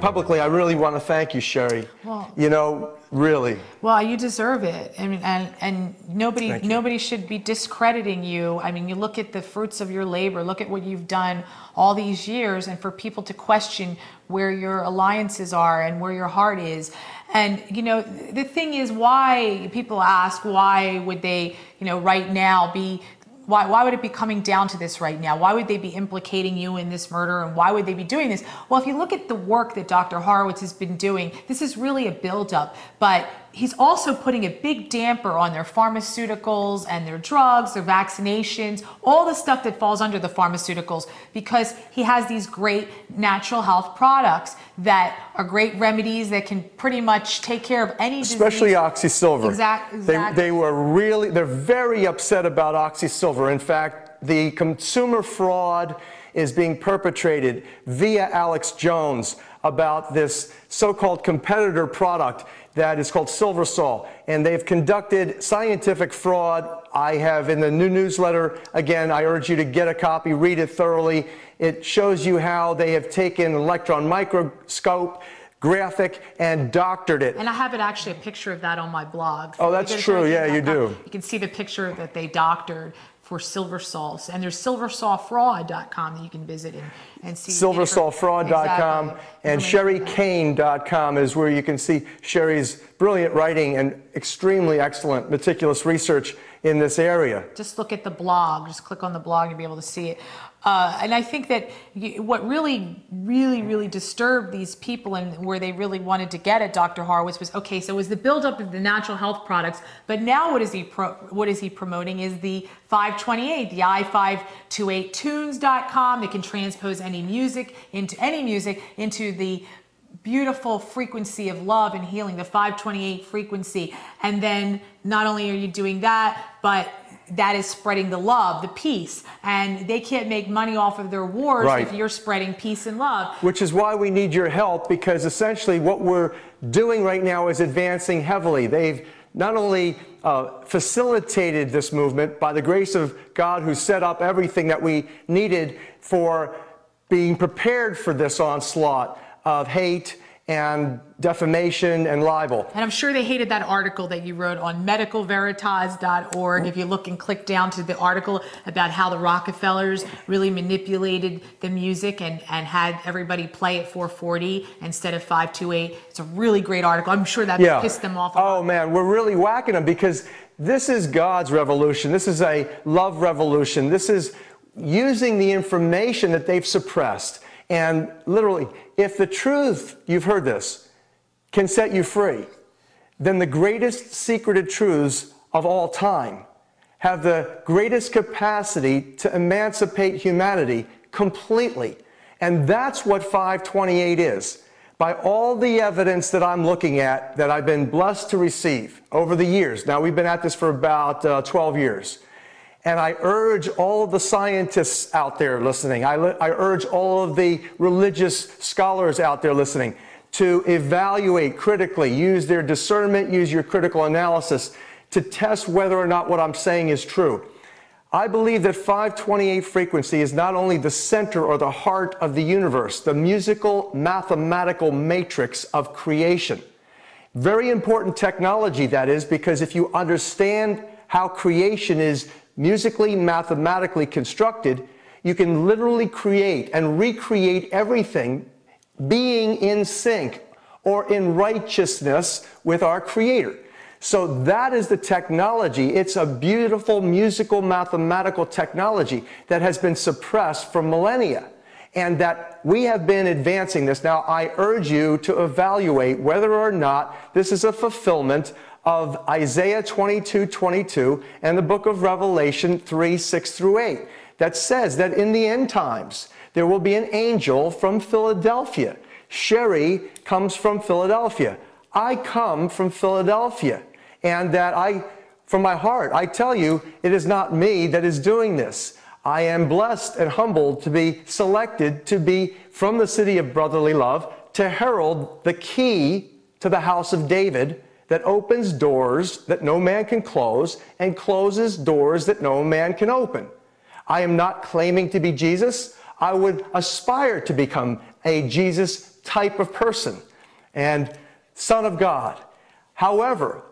publicly, I really want to thank you, Sherry. Well, you know, really. Well, you deserve it. I mean, and nobody should be discrediting you. I mean, you look at the fruits of your labor, look at what you've done all these years, and for people to question where your alliances are and where your heart is. And, you know, the thing is, why people ask, why would they, you know, right now be, why would it be coming down to this right now? Why would they be implicating you in this murder, and why would they be doing this? Well, if you look at the work that Dr. Horowitz has been doing, this is really a buildup, but he's also putting a big damper on their pharmaceuticals and their drugs, their vaccinations, all the stuff that falls under the pharmaceuticals, because he has these great natural health products that are great remedies that can pretty much take care of any disease. Especially oxysilver. Exactly. They're very upset about oxysilver. In fact, the consumer fraud is being perpetrated via Alex Jones about this so-called competitor product that is called Silversol, and they've conducted scientific fraud. I have in the new newsletter, again, I urge you to get a copy, read it thoroughly. It shows you how they have taken an electron microscope, graphic, and doctored it. And I have actually a picture of that on my blog. Oh, that's true. Yeah, you do. You can see the picture that they doctored for Silversol, and there's silversolfraud.com that you can visit and see. Silversolfraud.com and sherrykane.com is where you can see Sherry's brilliant writing and extremely excellent, meticulous research in this area. Just look at the blog. Just click on the blog and be able to see it. And I think that what really disturbed these people and where they really wanted to get at Dr. Horowitz was, okay, so it was the buildup of the natural health products, but now what is he promoting is the 528, the i528tunes.com that can transpose any music into the beautiful frequency of love and healing, the 528 frequency. And then not only are you doing that, but that is spreading the love, the peace. And they can't make money off of their wars if you're spreading peace and love. Which is why we need your help, because essentially what we're doing right now is advancing heavily. They've not only facilitated this movement by the grace of God, who set up everything that we needed for being prepared for this onslaught of hate and defamation and libel. And I'm sure they hated that article that you wrote on medicalveritas.org. If you look and click down to the article about how the Rockefellers really manipulated the music and had everybody play at 440 instead of 528. It's a really great article. I'm sure that pissed them off a lot. Oh man, we're really whacking them, because this is God's revolution. This is a love revolution. This is using the information that they've suppressed. And literally, if the truth, you've heard this, can set you free, then the greatest secreted truths of all time have the greatest capacity to emancipate humanity completely. And that's what 528 is. By all the evidence that I'm looking at, that I've been blessed to receive over the years. Now, we've been at this for about 12 years. And I urge all of the scientists out there listening, I urge all of the religious scholars out there listening to evaluate critically, use their discernment, use your critical analysis to test whether or not what I'm saying is true. I believe that 528 frequency is not only the center or the heart of the universe, the musical, mathematical matrix of creation. Very important technology, that is, because if you understand how creation is musically, mathematically constructed, you can literally create and recreate everything being in sync or in righteousness with our Creator. So that is the technology. It's a beautiful musical, mathematical technology that has been suppressed for millennia, and that we have been advancing this. Now, I urge you to evaluate whether or not this is a fulfillment of Isaiah 22:22 and the book of Revelation 3:6-8 that says that in the end times there will be an angel from Philadelphia. Sherry comes from Philadelphia. I come from Philadelphia. And that from my heart, I tell you, it is not me that is doing this. I am blessed and humbled to be selected to be from the city of brotherly love to herald the key to the house of David, that opens doors that no man can close and closes doors that no man can open. I am not claiming to be Jesus. I would aspire to become a Jesus type of person and Son of God. However,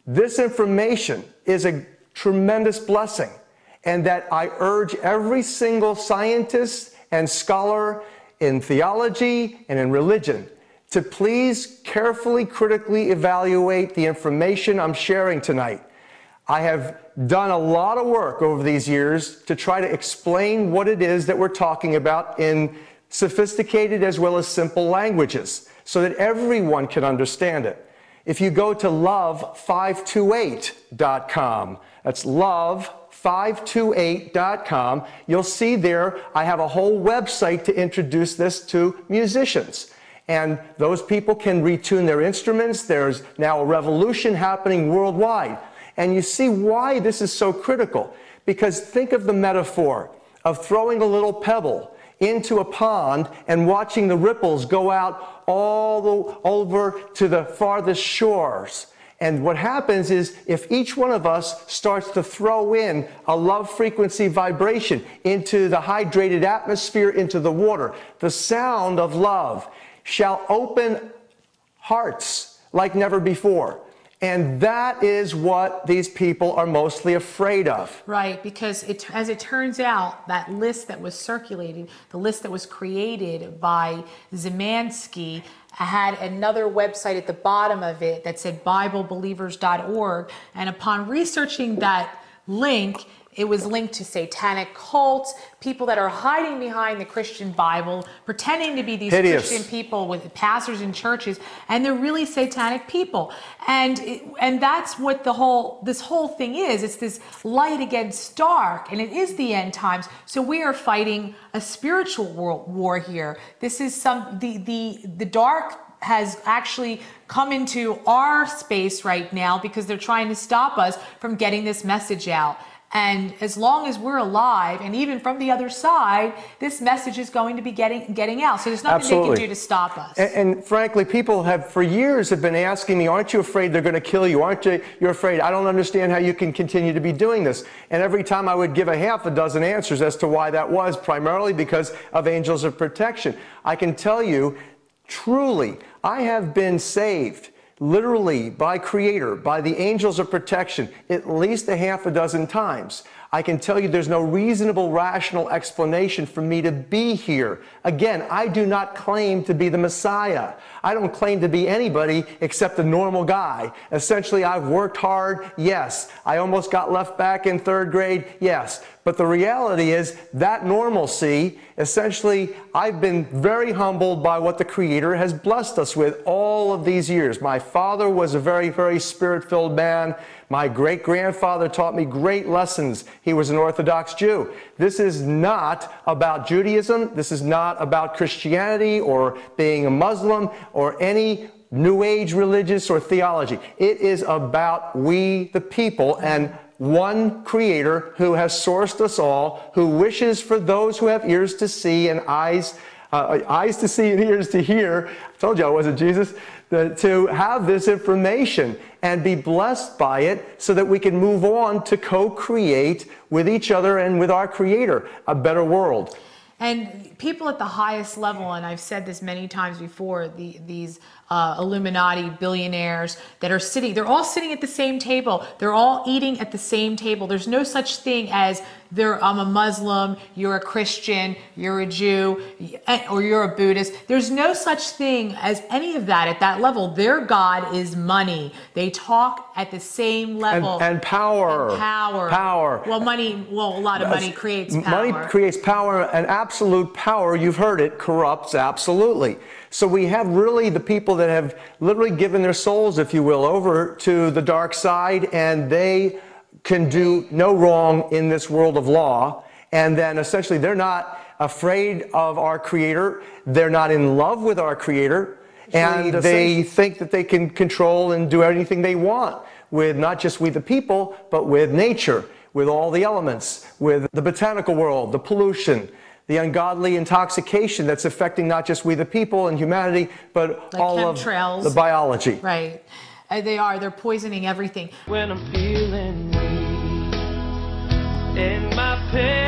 this information is a tremendous blessing, and that I urge every single scientist and scholar in theology and in religion to please carefully, critically evaluate the information I'm sharing tonight. I have done a lot of work over these years to try to explain what it is that we're talking about in sophisticated as well as simple languages so that everyone can understand it. If you go to love528.com, that's love528.com, you'll see there I have a whole website to introduce this to musicians. And those people can retune their instruments. There's now a revolution happening worldwide. And you see why this is so critical. Because think of the metaphor of throwing a little pebble into a pond and watching the ripples go out over to the farthest shores. And what happens is if each one of us starts to throw in a love frequency vibration into the hydrated atmosphere, into the water, the sound of love shall open hearts like never before. And that is what these people are mostly afraid of. Right, because as it turns out, that list that was circulating, the list that was created by Zemansky, had another website at the bottom of it that said BibleBelievers.org. And upon researching that link, it was linked to satanic cults, people that are hiding behind the Christian Bible, pretending to be these Christian people with pastors in churches, and they're really satanic people. And that's what this whole thing is. It's this light against dark, and it is the end times. So we are fighting a spiritual war here. This is the dark has actually come into our space right now because they're trying to stop us from getting this message out. And as long as we're alive, and even from the other side, this message is going to be getting out. So there's nothing they can do to stop us. And frankly, people have for years have been asking me, aren't you afraid they're going to kill you? Aren't you're afraid? I don't understand how you can continue to be doing this. And every time I would give a half a dozen answers as to why that was, primarily because of angels of protection. I can tell you, truly, I have been saved literally by Creator, by the angels of protection, at least a half a dozen times. I can tell you there's no reasonable, rational explanation for me to be here. Again, I do not claim to be the Messiah. I don't claim to be anybody except a normal guy. Essentially, I've worked hard, yes. I almost got left back in third grade, yes. But the reality is that normalcy, essentially, I've been very humbled by what the Creator has blessed us with all of these years. My father was a very, very spirit-filled man. My great-grandfather taught me great lessons. He was an Orthodox Jew. This is not about Judaism. This is not about Christianity or being a Muslim or any New Age religious or theology. It is about we, the people, and one Creator who has sourced us all, who wishes for those who have ears to see and eyes to see and ears to hear. I told you I wasn't Jesus. To have this information and be blessed by it so that we can move on to co-create with each other and with our Creator a better world. And people at the highest level, and I've said this many times before, these Illuminati billionaires that are sitting, they're all sitting at the same table. They're all eating at the same table. There's no such thing as I'm a Muslim, you're a Christian, you're a Jew, or you're a Buddhist. There's no such thing as any of that at that level. Their God is money. They talk at the same level. And power. And power. Power. Well, a lot of money creates power. Money creates power, and absolute power, you've heard it, corrupts absolutely. So we have really the people that have literally given their souls, if you will, over to the dark side, and they can do no wrong in this world of law. And then essentially they're not afraid of our Creator. They're not in love with our Creator. And they think that they can control and do anything they want with not just we the people, but with nature, with all the elements, with the botanical world, the pollution, the ungodly intoxication that's affecting not just we the people and humanity, but like all chemtrails. Of the biology. Right. They're poisoning everything. When I'm feeling weak in my pain.